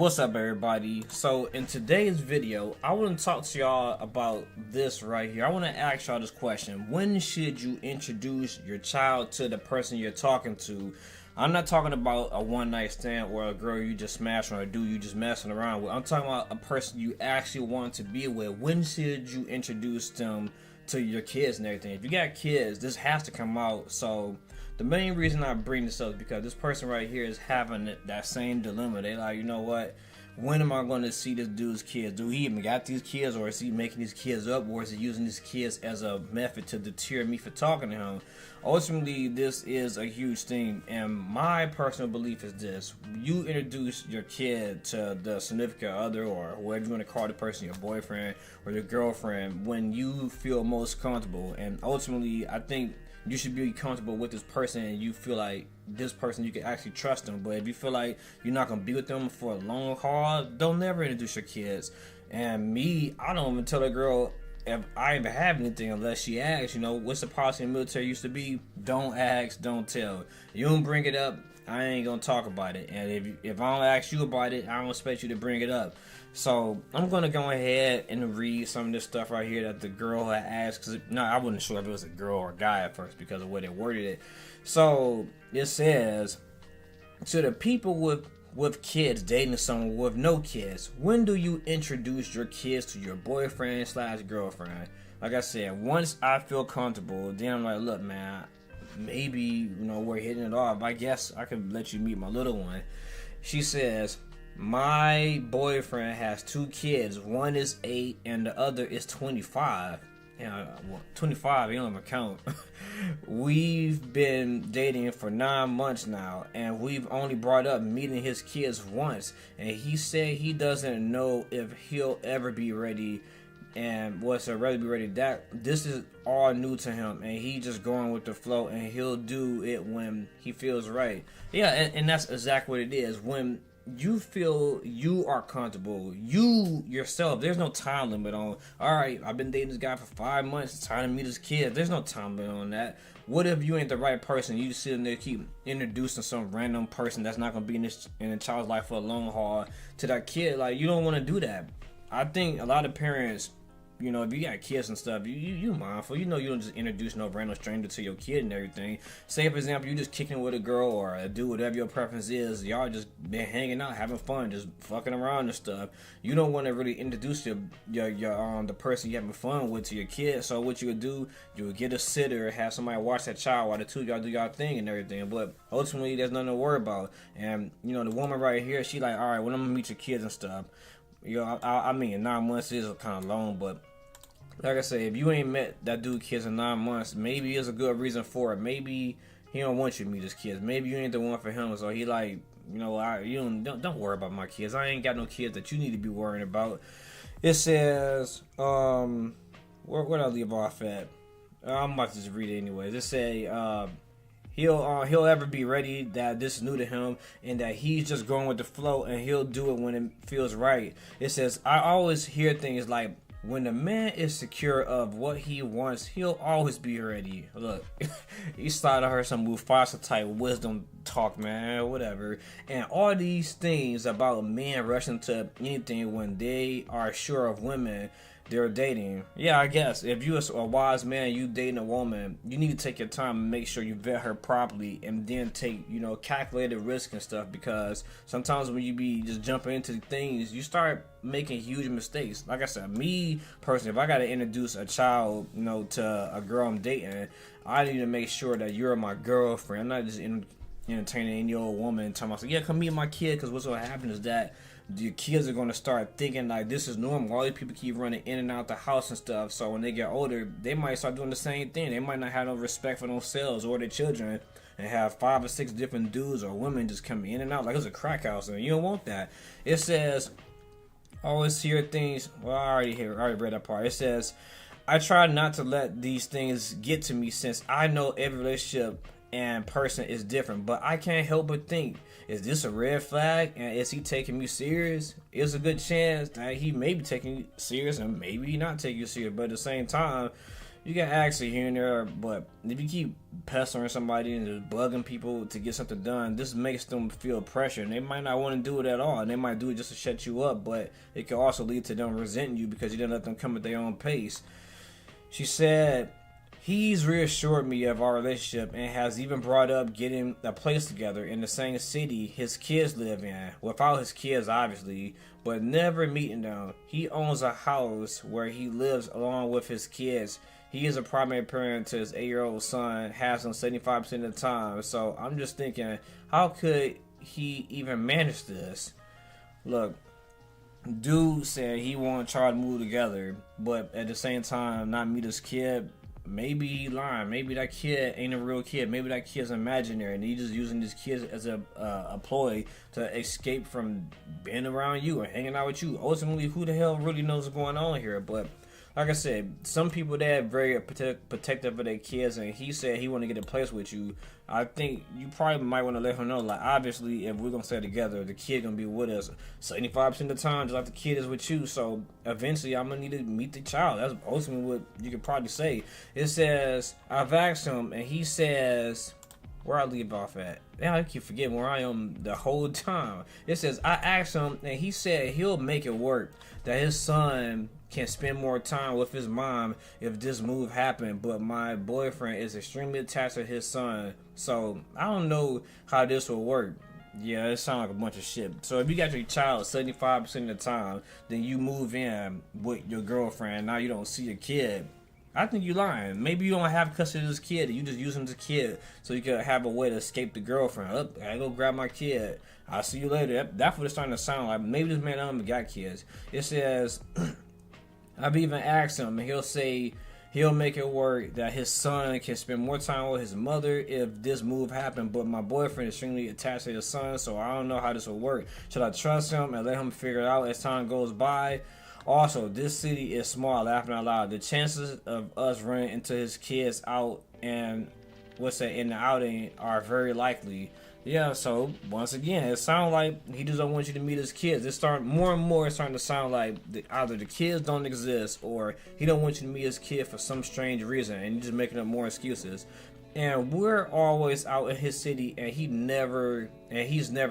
What's up, everybody? So in today's video, I want to talk to y'all about this right here. I want to ask y'all this question: when should you introduce your child to the person you're talking to? I'm not talking about a one-night stand or a girl you just smashed or a dude you just messing around with. I'm talking about a person you actually want to be with. When should you introduce them to your kids and everything? If you got kids, this has to come out. So the main reason I bring this up is because this person right here is having that same dilemma. They like, you know what? When am I going to see this dude's kids? Do he even got these kids, or is he making these kids up, or is he using these kids as a method to deter me for talking to him? Ultimately, this is a huge thing, and my personal belief is this: you introduce your kid to the significant other, or whatever you want to call the person, your boyfriend or your girlfriend, when you feel most comfortable. And ultimately, I think you should be comfortable with this person and you feel like this person you can actually trust them. But if you feel like you're not going to be with them for a long haul, don't never introduce your kids. And me, I don't even tell a girl if I even have anything unless she asks. You know, what's the policy in the military used to be? Don't ask, don't tell. You don't bring it up, I ain't going to talk about it. And if I don't ask you about it, I don't expect you to bring it up. So I'm going to go ahead and read some of this stuff right here that the girl had asked. Cause I wasn't sure if it was a girl or a guy at first because of the way they worded it. So it says, to the people with kids dating someone with no kids, when do you introduce your kids to your boyfriend / girlfriend? Like I said, once I feel comfortable, then I'm like, look, man, maybe, we're hitting it off. I guess I could let you meet my little one. She says, my boyfriend has 2 kids. One is 8 and the other is 25. 25, you don't even count. We've been dating for 9 months now, and we've only brought up meeting his kids once. And he said he doesn't know if he'll ever be ready. And what's rather be ready? That this is all new to him, and he just going with the flow, and he'll do it when he feels right. Yeah, and that's exactly what it is. When you feel you are comfortable, you yourself, there's no time limit on, all right, I've been dating this guy for 5 months, it's time to meet his kids. There's no time limit on that. What if you ain't the right person? You sitting there keep introducing some random person that's not gonna be in a child's life for a long haul to that kid? Like, you don't want to do that. I think a lot of parents, if you got kids and stuff, you mindful. You don't just introduce no random stranger to your kid and everything. Say, for example, you just kicking with a girl or a dude, whatever your preference is. Y'all just been hanging out, having fun, just fucking around and stuff. You don't want to really introduce your the person you having fun with to your kid. So what you would do, you would get a sitter, have somebody watch that child while the two of y'all do y'all thing and everything. But ultimately, there's nothing to worry about. And the woman right here, she like, all right, when I'm gonna meet your kids and stuff. I mean, 9 months is kind of long, but like I say, if you ain't met that dude kids in 9 months, maybe it's a good reason for it. Maybe he don't want you to meet his kids. Maybe you ain't the one for him. So he like, don't worry about my kids. I ain't got no kids that you need to be worrying about. It says, where'd I leave off at? I'm about to just read it anyways. It say, he'll ever be ready, that this is new to him, and that he's just going with the flow, and he'll do it when it feels right. It says, I always hear things like, when a man is secure of what he wants, he'll always be ready. Look, you started to hear some Mufasa type wisdom talk, man, whatever. And all these things about men rushing to anything when they are sure of women they're dating. Yeah, I guess if you're a wise man, you dating a woman, you need to take your time and make sure you vet her properly, and then take calculated risk and stuff, because sometimes when you be just jumping into things, you start making huge mistakes. Like I said, me personally, if I gotta introduce a child to a girl I'm dating, I need to make sure that you're my girlfriend. I'm not just entertaining any old woman and telling myself, yeah, come meet my kid, because what's gonna happen is that your kids are going to start thinking like this is normal. All these people keep running in and out the house and stuff. So when they get older, they might start doing the same thing. They might not have no respect for themselves or their children, and have 5 or 6 different dudes or women just coming in and out like it's a crack house. And you don't want that. It says, always hear things. Well, I already read that part. It says, I try not to let these things get to me, since I know every relationship and person is different, but I can't help but think, is this a red flag, and is he taking me serious? It's a good chance that he may be taking you serious and maybe not taking you serious, but at the same time, You can ask it here and there, but if you keep pestering somebody and just bugging people to get something done, this makes them feel pressure, and they might not want to do it at all, and they might do it just to shut you up, but it can also lead to them resenting you because you didn't let them come at their own pace. She said, he's reassured me of our relationship and has even brought up getting a place together in the same city his kids live in, without his kids obviously, but never meeting them. He owns a house where he lives along with his kids. He is a primary parent to his 8-year-old son, has him 75% of the time. So I'm just thinking, how could he even manage this? Look, dude said he want to try to move together, but at the same time not meet his kid. Maybe he lying. Maybe that kid ain't a real kid. Maybe that kid's imaginary, and he just using this kid as a ploy to escape from being around you and hanging out with you. Ultimately, who the hell really knows what's going on here? But like I said, some people that are very protective of their kids, and he said he want to get in place with you. I think you probably might want to let him know, like, obviously, if we're going to stay together, the kid going to be with us 75% of the time, just like the kid is with you. So eventually, I'm going to need to meet the child. That's ultimately what you could probably say. It says, I've asked him, and he says, where I leave off at? Now I keep forgetting where I am the whole time. It says, I asked him, and he said he'll make it work, that his son can spend more time with his mom if this move happened, but my boyfriend is extremely attached to his son, so I don't know how this will work. Yeah, it sounds like a bunch of shit. So if you got your child 75% of the time, then you move in with your girlfriend, now you don't see your kid. I think you're lying. Maybe you don't have custody of this kid, and you just use him as a kid so you can have a way to escape the girlfriend. I go grab my kid. I'll see you later. That's what it's starting to sound like. Maybe this man don't even got kids. It says, I've even asked him, and he'll say he'll make it work that his son can spend more time with his mother if this move happened, but my boyfriend is extremely attached to his son, so I don't know how this will work. Should I trust him and let him figure it out as time goes by? Also, this city is small, laughing out loud. The chances of us running into his kids out and in the outing are very likely. Yeah, so once again, it sounds like he just don't want you to meet his kids. It's starting more and more. It's starting to sound like either the kids don't exist or he don't want you to meet his kid for some strange reason, and you're just making up more excuses. And we're always out in his city, and he's never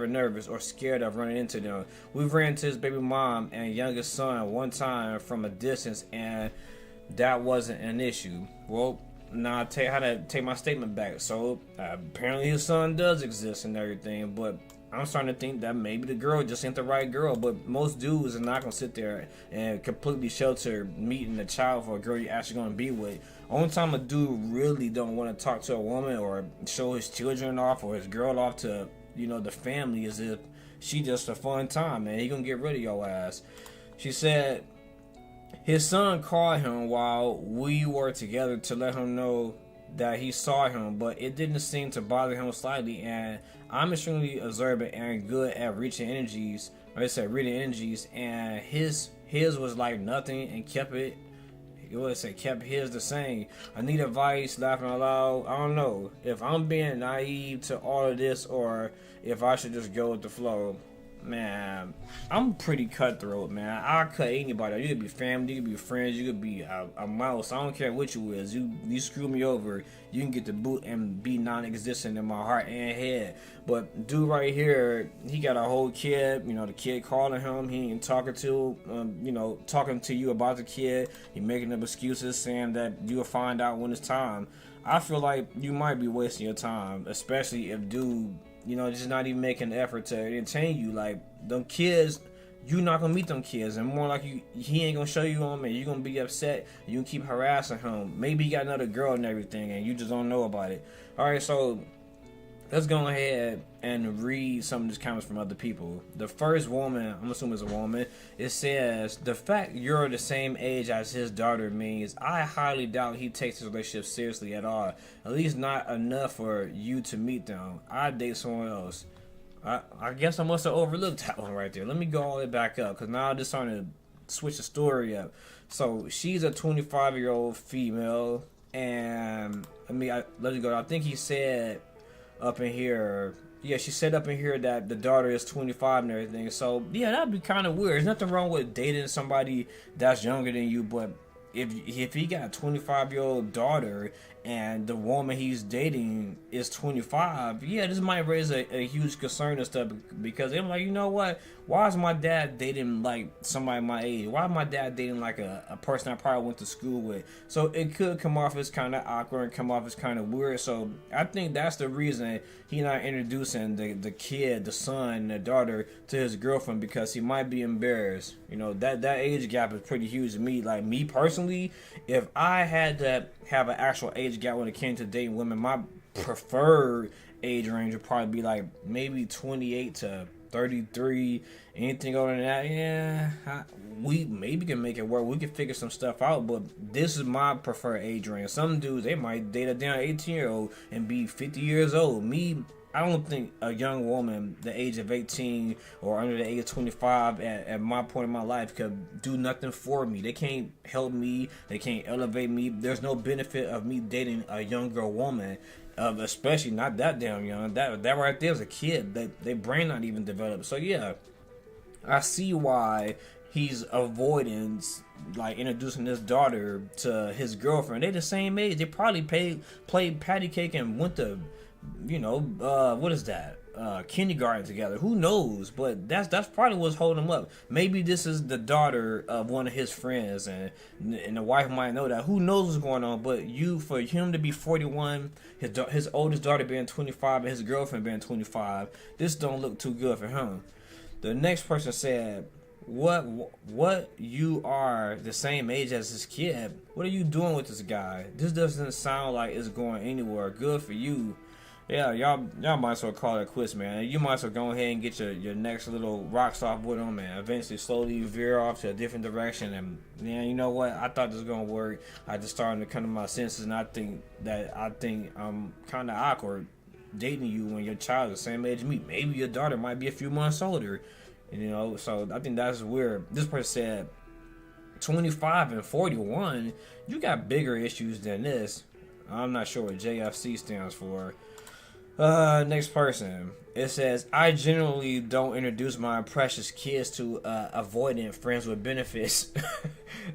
nervous or scared of running into them. We've ran into his baby mom and youngest son one time from a distance, and that wasn't an issue. Well, now I'll tell you how to take my statement back. So apparently his son does exist and everything, but I'm starting to think that maybe the girl just ain't the right girl. But most dudes are not gonna sit there and completely shelter meeting a child for a girl you're actually gonna be with. Only time a dude really don't want to talk to a woman or show his children off or his girl off to, the family is if she just a fun time, man. He gonna get rid of your ass. She said his son called him while we were together to let him know that he saw him, but it didn't seem to bother him slightly, and I'm extremely observant and good at reading energies, and his was like nothing and kept his the same. I need advice, laughing out loud. I don't know if I'm being naive to all of this or if I should just go with the flow. Man, I'm pretty cutthroat, man. I'll cut anybody. You could be family, you could be friends, you could be a mouse. I don't care what you is. You screw me over, you can get the boot and be non-existent in my heart and head. But dude right here, he got a whole kid. The kid calling him. He ain't talking to you about the kid. He making up excuses, saying that you'll find out when it's time. I feel like you might be wasting your time, especially if dude, just not even making the effort to entertain you. Like, them kids, you not gonna meet them kids, and more like he ain't gonna show you them, and you gonna be upset. You can keep harassing him. Maybe he got another girl and everything, and you just don't know about it. All right, so let's go ahead and read some of these comments from other people. The first woman, I'm assuming it's a woman, it says, the fact you're the same age as his daughter means I highly doubt he takes his relationship seriously at all. At least not enough for you to meet them. I'd date someone else. I guess I must have overlooked that one right there. Let me go all the way back up, because now I'm just trying to switch the story up. So she's a 25-year-old female, and let me go. I think he said up in here, she said up in here that the daughter is 25 and everything. So yeah, that'd be kind of weird. There's nothing wrong with dating somebody that's younger than you, but if he got a 25-year-old daughter and the woman he's dating is 25, yeah, this might raise a huge concern and stuff, because I'm like, you know what? Why is my dad dating like somebody my age? Why is my dad dating like a person I probably went to school with? So it could come off as kind of awkward and come off as kind of weird. So I think that's the reason he not introducing the kid, the son, the daughter to his girlfriend, because he might be embarrassed. You know, that age gap is pretty huge to me. Like me personally, if I had to have an actual age gap when it came to dating women, my preferred age range would probably be like maybe 28 to 33. Anything older than that, yeah, we maybe can make it work. We can figure some stuff out, but this is my preferred age range. Some dudes, they might date a damn 18-year-old and be 50 years old. Me, I don't think a young woman the age of 18 or under the age of 25 at my point in my life could do nothing for me. They can't help me. They can't elevate me. There's no benefit of me dating a younger woman, especially not that damn young. That right there is a kid. Their brain not even developed. So yeah, I see why he's avoiding like introducing his daughter to his girlfriend. They the same age. They probably played patty cake and went to, you know, what is that? Kindergarten together. Who knows? But that's probably what's holding him up. Maybe this is the daughter of one of his friends, and the wife might know that. Who knows what's going on? But for him to be 41, his oldest daughter being 25, and his girlfriend being 25, this don't look too good for him. The next person said, What you are the same age as this kid? What are you doing with this guy? This doesn't sound like it's going anywhere. Good for you. Yeah, y'all might as well call it quits, man. You might as well go ahead and get your next little rocks off with him, and eventually slowly veer off to a different direction. And man, you know what? I thought this was gonna work. I just started to come to my senses, and I think I'm kind of awkward dating you when your child is the same age as me. Maybe your daughter might be a few months older. You know, so I think that's weird. This person said 25 and 41, you got bigger issues than this. I'm not sure what JFC stands for. Next person. It says, I generally don't introduce my precious kids to avoidant friends with benefits.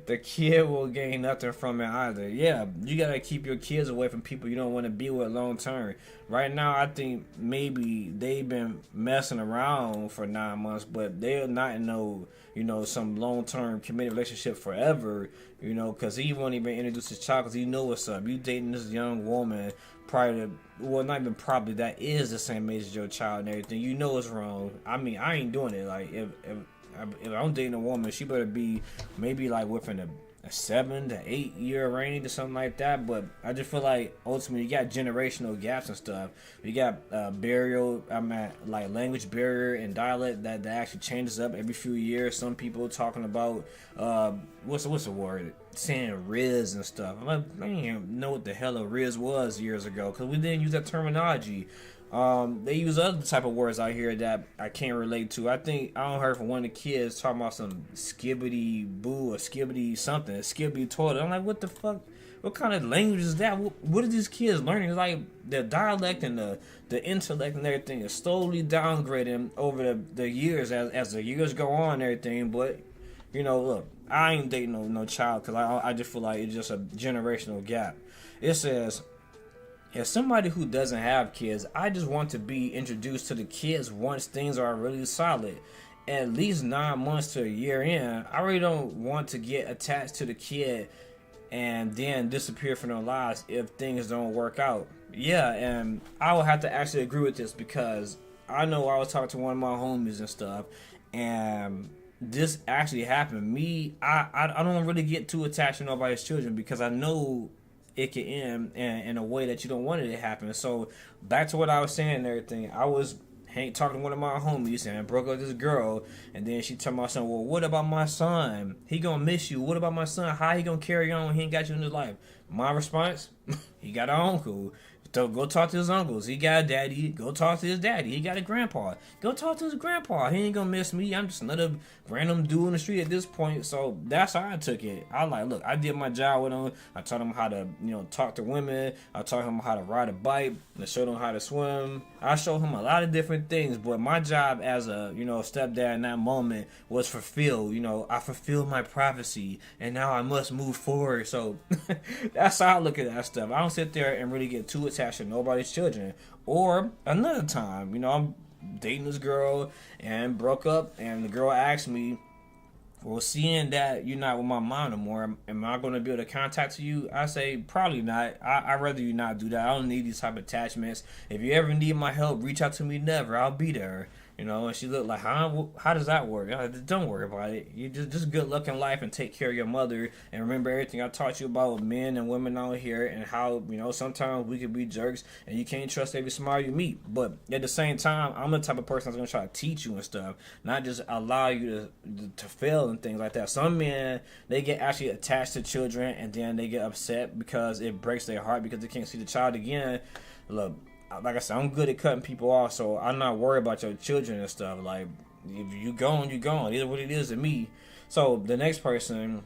The kid will gain nothing from it either. Yeah, you gotta keep your kids away from people you don't want to be with long term. Right now, I think maybe they've been messing around for 9 months, but they're not in no, some long term committed relationship forever. Because he won't even introduce his child because he know what's up. You dating this young woman, not even probably, that is the same age as your child and everything. You know it's wrong. I mean, I ain't doing it. Like, if I'm dating a woman, she better be maybe like within a 7 to 8 year range or something like that. But I just feel like ultimately you got generational gaps and stuff. You got like language barrier and dialect that actually changes up every few years. Some people talking about what's the word, saying Riz and stuff. I didn't even know what the hell a Riz was years ago because we didn't use that terminology. They use other type of words out here that I can't relate to. I think I heard from one of the kids talking about some skibbity boo or skibbity something, skibbity toilet. I'm like, what the fuck? What kind of language is that? What are these kids learning? It's like the dialect and the intellect and everything is slowly downgrading over the years as the years go on and everything. But look, I ain't dating no child because I just feel like it's just a generational gap. It says, as somebody who doesn't have kids, I just want to be introduced to the kids once things are really solid. At least 9 months to a year in, I really don't want to get attached to the kid and then disappear from their lives if things don't work out. Yeah, and I will have to actually agree with this because I know I was talking to one of my homies and stuff, and this actually happened. I don't really get too attached to nobody's children because I know it can end in a way that you don't want it to happen. So back to what I was saying and everything, I was talking to one of my homies and I broke up with this girl, and then she told my son, well, what about my son? He gonna miss you. What about my son? How he gonna carry on when he ain't got you in his life? My response, he got an uncle. So go talk to his uncles. He got a daddy. Go talk to his daddy. He got a grandpa. Go talk to his grandpa. He ain't gonna miss me. I'm just another random dude in the street at this point. So that's how I took it. I like, look, I did my job with him. I taught him how to, talk to women. I taught him how to ride a bike. I showed him how to swim. I showed him a lot of different things. But my job as a, stepdad in that moment was fulfilled. I fulfilled my prophecy, and now I must move forward. So that's how I look at that stuff. I don't sit there and really get too attached to nobody's children. Or another time, I'm dating this girl and broke up, and the girl asked me, well, seeing that you're not with my mom no more, am I going to be able to contact you? I say, probably not. I'd rather you not do that. I don't need these type of attachments. If you ever need my help, reach out to me. Never. I'll be there. And she looked like, how does that work? Don't worry about it. You just good luck in life and take care of your mother. And remember everything I taught you about men and women out here, and how, sometimes we could be jerks and you can't trust every smile you meet. But at the same time, I'm the type of person that's going to try to teach you and stuff, not just allow you to fail and things like that. Some men, they get actually attached to children, and then they get upset because it breaks their heart because they can't see the child again. Look, like I said, I'm good at cutting people off, so I'm not worried about your children and stuff. Like, if you gone, you gone. It is what it is to me. So the next person,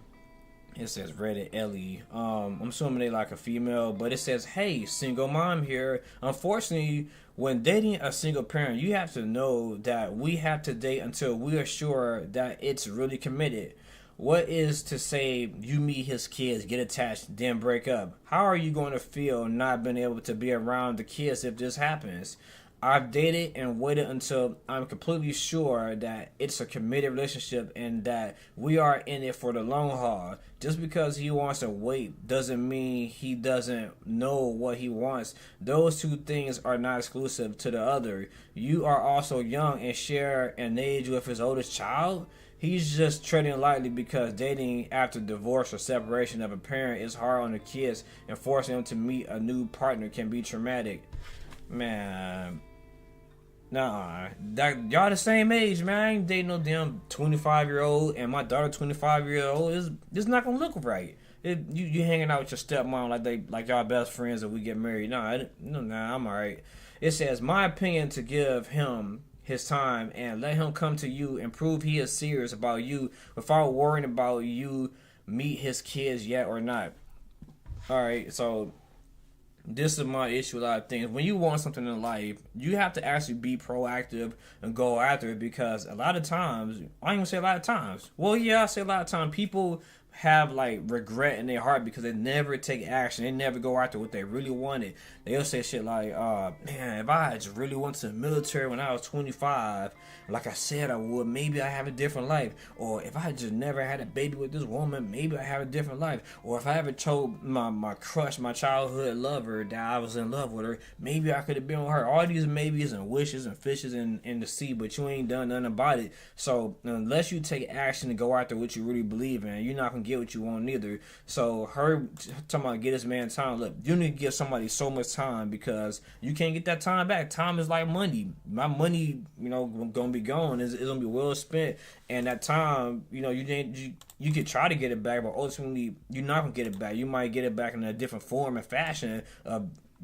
it says Reddit Ellie. I'm assuming they like a female, but it says, hey, single mom here. Unfortunately, when dating a single parent, you have to know that we have to date until we are sure that it's really committed. What is to say you meet his kids, get attached, then break up? How are you going to feel not being able to be around the kids if this happens? I've dated and waited until I'm completely sure that it's a committed relationship and that we are in it for the long haul. Just because he wants to wait doesn't mean he doesn't know what he wants. Those two things are not exclusive to the other. You are also young and share an age with his oldest child. He's just treading lightly because dating after divorce or separation of a parent is hard on the kids, and forcing them to meet a new partner can be traumatic. Man, nah, y'all the same age, man. I ain't dating no damn 25-year-old, and my daughter 25-year-old. It's not gonna look right. You hanging out with your stepmom like y'all best friends if we get married. Nah, I'm alright. It says, my opinion, to give him his time and let him come to you and prove he is serious about you without worrying about you meet his kids yet or not. Alright, so this is my issue with a lot of things. When you want something in life, you have to actually be proactive and go after it, because a lot of times, I ain't gonna say a lot of times, well, yeah, I say a lot of times, people have like regret in their heart because they never take action. They never go after what they really wanted. They'll say shit like, man, if I just really went to the military when I was 25, like I said I would, maybe I have a different life. Or if I just never had a baby with this woman, maybe I have a different life. Or if I ever told my crush, my childhood lover, that I was in love with her, maybe I could have been with her. All these maybes and wishes and fishes in the sea, but you ain't done nothing about it. So unless you take action to go after what you really believe in, you're not gonna get what you want neither. So her talking about get this man time. Look, you need to give somebody so much time, because you can't get that time back. Time is like money. My money, gonna be gone. It's gonna be well spent, and that time, you could try to get it back, but ultimately you're not gonna get it back. You might get it back in a different form and fashion,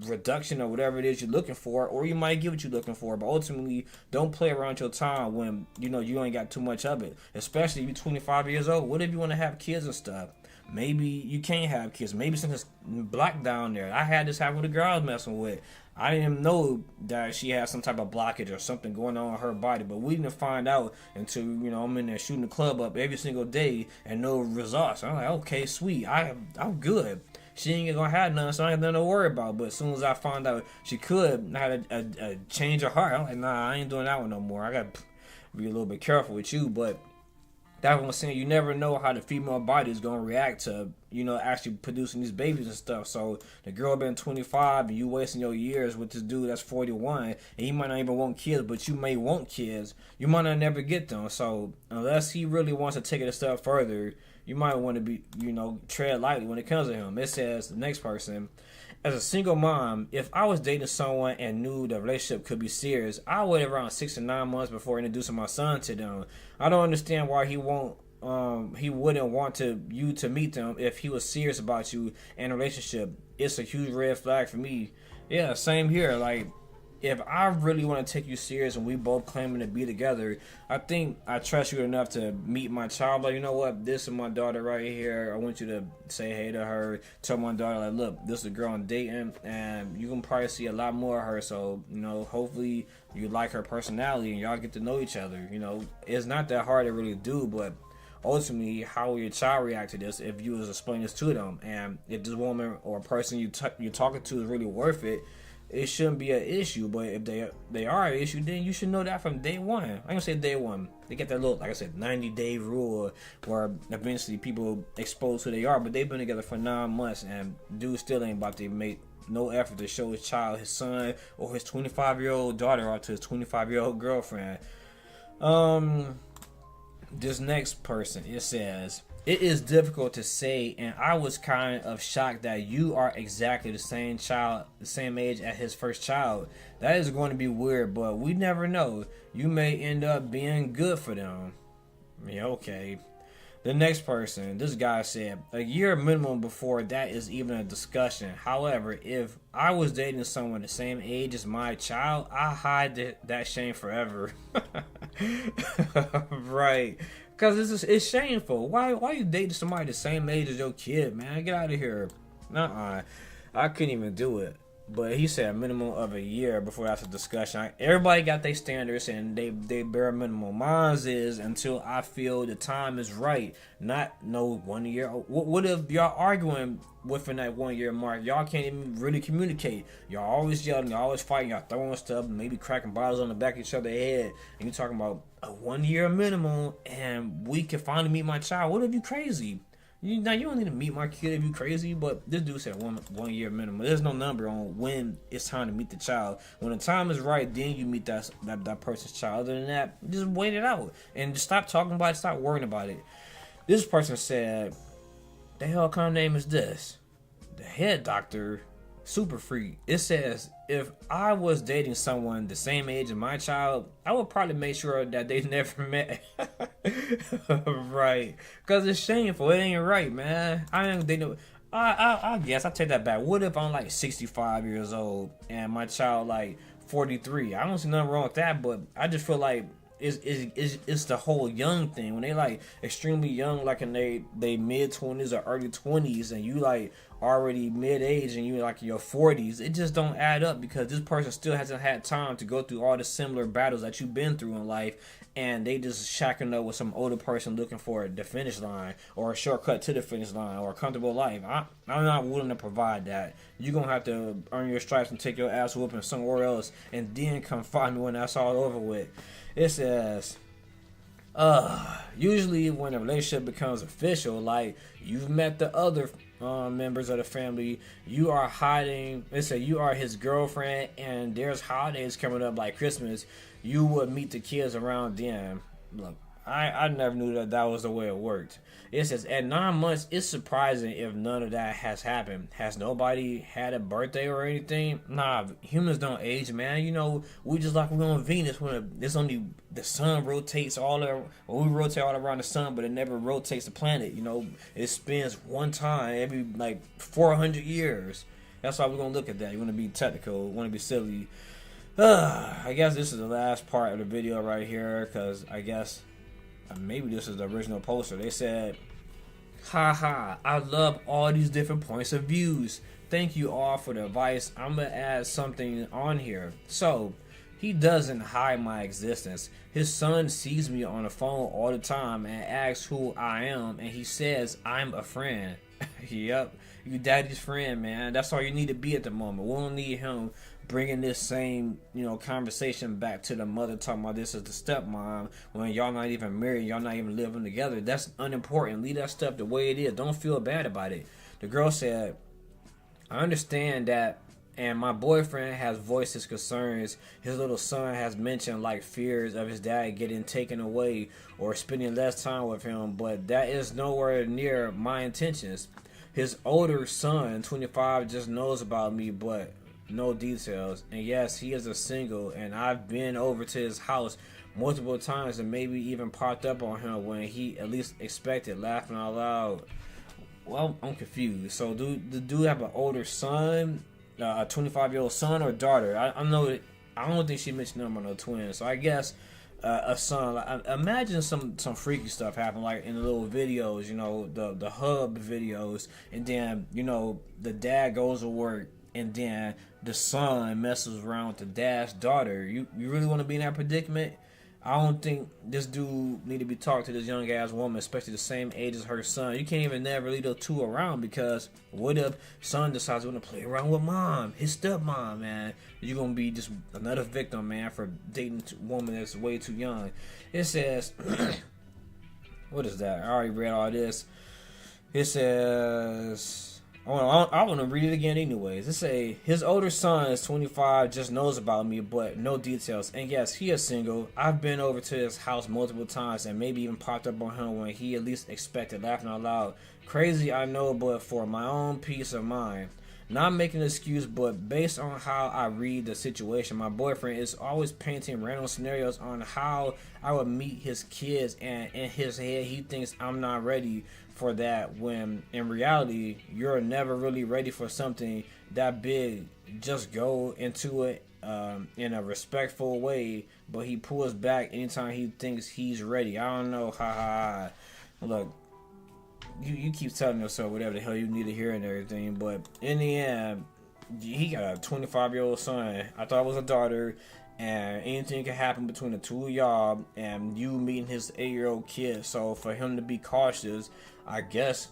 reduction or whatever it is you're looking for, or you might get what you're looking for. But ultimately, don't play around your time when you ain't got too much of it. Especially if you're 25 years old. What if you want to have kids and stuff? Maybe you can't have kids. Maybe since it's black down there. I had this happen with a girl I was messing with. I didn't even know that she had some type of blockage or something going on in her body, but we didn't find out until I'm in there shooting the club up every single day and no results. I'm like, okay, sweet, I'm good. She ain't gonna have none, so I ain't nothing to worry about. But as soon as I found out she could have a change of heart, I'm like, nah, I ain't doing that one no more. I gotta be a little bit careful with you. But that's what I'm saying. You never know how the female body is gonna react to, actually producing these babies and stuff. So the girl been 25 and you wasting your years with this dude that's 41, and he might not even want kids, but you may want kids. You might not never get them. So unless he really wants to take it a step further, you might want to be, tread lightly when it comes to him. It says, the next person, as a single mom, if I was dating someone and knew the relationship could be serious, I would wait around 6 to 9 months before introducing my son to them. I don't understand why he wouldn't want you to meet them if he was serious about you and a relationship. It's a huge red flag for me. Yeah, same here. Like, if I really want to take you serious and we both claiming to be together, I think I trust you enough to meet my child. Like, you know what? This is my daughter right here. I want you to say hey to her. Tell my daughter, like, look, this is a girl I'm dating, and you can probably see a lot more of her. So, you know, hopefully you like her personality and y'all get to know each other. You know, it's not that hard to really do, but ultimately, how will your child react to this if you was explaining this to them? And if this woman or person you're talking to is really worth it, it shouldn't be an issue. But if they are an issue, then you should know that from day one. I'm gonna say day one. They get that little, like I said, 90-day rule where eventually people expose who they are. But they've been together for 9 months, and dude still ain't about to make no effort to show his child, his son, or his 25-year-old daughter, or to his 25-year-old girlfriend. This next person, it says, it is difficult to say, and I was kind of shocked that you are exactly the same age as his first child. That is going to be weird, but we never know. You may end up being good for them. Yeah, okay. The next person, this guy said, a year minimum before that is even a discussion. However, if I was dating someone the same age as my child, I hide that shame forever. Right. Because it's shameful. Why you dating somebody the same age as your kid, man? Get out of here. Nuh-uh. I couldn't even do it. But he said a minimum of a year before that's a discussion. Everybody got their standards and they bare minimum. Mine's is until I feel the time is right. Not no 1 year. What if y'all arguing within that 1 year mark? Y'all can't even really communicate. Y'all always yelling. Y'all always fighting. Y'all throwing stuff. Maybe cracking bottles on the back of each other's head. And you talking about a 1 year minimum and we can finally meet my child. What if you crazy? You don't need to meet my kid if you crazy, but this dude said 1 year minimum. There's no number on when it's time to meet the child. When the time is right, then you meet that person's child. Other than that, just wait it out and just stop talking about it. Stop worrying about it. This person said, "The hell kind of name is this? The head doctor, super freak." It says, if I was dating someone the same age as my child, I would probably make sure that they never met. Right. Because it's shameful. It ain't right, man. I guess I take that back. What if I'm like 65 years old and my child like 43? I don't see nothing wrong with that, but I just feel like it's the whole young thing. When they like extremely young, like in they mid-20s or early 20s, and you like already mid-age and you like in your 40s, it just don't add up, because this person still hasn't had time to go through all the similar battles that you've been through in life, and they just shacking up with some older person looking for the finish line or a shortcut to the finish line or a comfortable life. I'm not willing to provide that. You're gonna have to earn your stripes and take your ass whooping somewhere else, and then come find me when that's all over with. It says, usually when a relationship becomes official, like you've met the other members of the family, you are hiding. It said you are his girlfriend, and there's holidays coming up like Christmas. You would meet the kids around then. Look, I never knew that was the way it worked. It says at 9 months, it's surprising if none of that has happened. Has nobody had a birthday or anything? Nah, humans don't age, man. You know, we just like we're on Venus when it's only the sun rotates we rotate all around the sun, but it never rotates the planet. You know, it spins one time every like 400 years. That's why we're gonna look at that. You want to be technical, want to be silly. I guess this is the last part of the video right here, because I guess maybe this is the original poster. They said, haha, I love all these different points of views. Thank you all for the advice. I'm gonna add something on here. So he doesn't hide my existence. His son sees me on the phone all the time and asks who I am, and he says I'm a friend. Yep, you daddy's friend, man. That's all you need to be at the moment. We don't need him bringing this same, conversation back to the mother, talking about this is the stepmom when y'all not even married, y'all not even living together. That's unimportant. Leave that stuff the way it is. Don't feel bad about it. The girl said, I understand that, and my boyfriend has voiced his concerns. His little son has mentioned like fears of his dad getting taken away or spending less time with him, but that is nowhere near my intentions. His older son, 25, just knows about me, but no details. And yes, he is a single, and I've been over to his house multiple times and maybe even popped up on him when he at least expected, laughing out loud. Well, I'm confused. So the dude have an older son, a 25-year-old son or daughter. I know I don't think she mentioned them on no twins. So I guess a son. Like, imagine some freaky stuff happen, like in the little videos, you know, the hub videos, and then you know the dad goes to work, and then the son messes around with the dad's daughter. You really want to be in that predicament? I don't think this dude need to be talking to this young ass woman, especially the same age as her son. You can't even never leave those two around, because what if son decides to want to play around with mom, his stepmom, man? You're gonna be just another victim, man, for dating a woman that's way too young. It says, what is that? I already read all this. It says, I want to read it again anyways. It say, his older son is 25, just knows about me, but no details. And yes, he is single. I've been over to his house multiple times and maybe even popped up on him when he at least expected, laughing out loud. Crazy, I know, but for my own peace of mind. Not making an excuse, but based on how I read the situation, my boyfriend is always painting random scenarios on how I would meet his kids, and in his head he thinks I'm not ready for that, when in reality you're never really ready for something that big. Just go into it in a respectful way, but he pulls back anytime he thinks he's ready. I don't know, look, you keep telling yourself whatever the hell you need to hear and everything, but in the end, he got a 25-year-old son. I thought it was a daughter, and anything can happen between the two of y'all and you meeting his 8-year-old kid. So for him to be cautious, I guess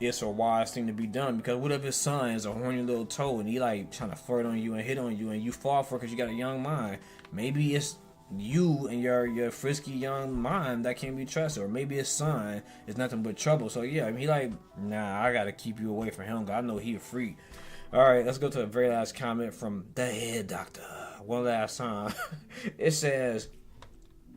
it's a wise thing to be done, because what if his son is a horny little toad and he like trying to flirt on you and hit on you and you fall for it because you got a young mind? Maybe it's you and your frisky young mind that can't be trusted, or maybe his son is nothing but trouble. So yeah, I mean, he like, nah, I gotta keep you away from him, cause I know he a freak. All right, let's go to the very last comment from the head doctor. One last time. It says,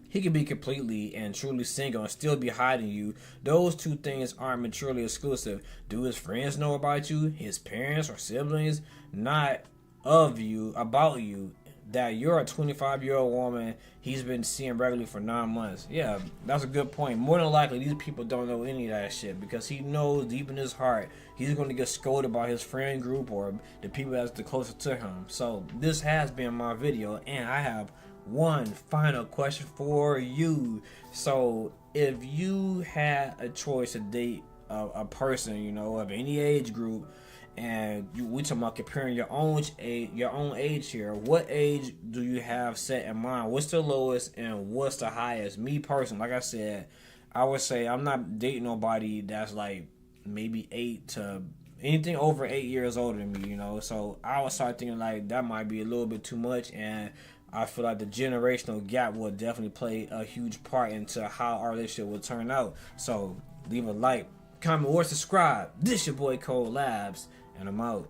he could be completely and truly single and still be hiding you. Those two things aren't maturely exclusive. Do his friends know about you, his parents or siblings? Not of you, about you, that you're a 25-year-old woman he's been seeing regularly for 9 months. Yeah, that's a good point. More than likely, these people don't know any of that shit, because he knows deep in his heart he's going to get scolded by his friend group or the people that's the closest to him. So this has been my video, and I have one final question for you. So if you had a choice to date a person, you know, of any age group, and we talking about comparing your own age here, what age do you have set in mind? What's the lowest and what's the highest? Me personally, like I said, I would say I'm not dating nobody that's like maybe 8 to anything over 8 years older than me, you know. So I would start thinking like that might be a little bit too much, and I feel like the generational gap will definitely play a huge part into how our relationship will turn out. So leave a like, comment, or subscribe. This your boy Cole Labz, and I'm out.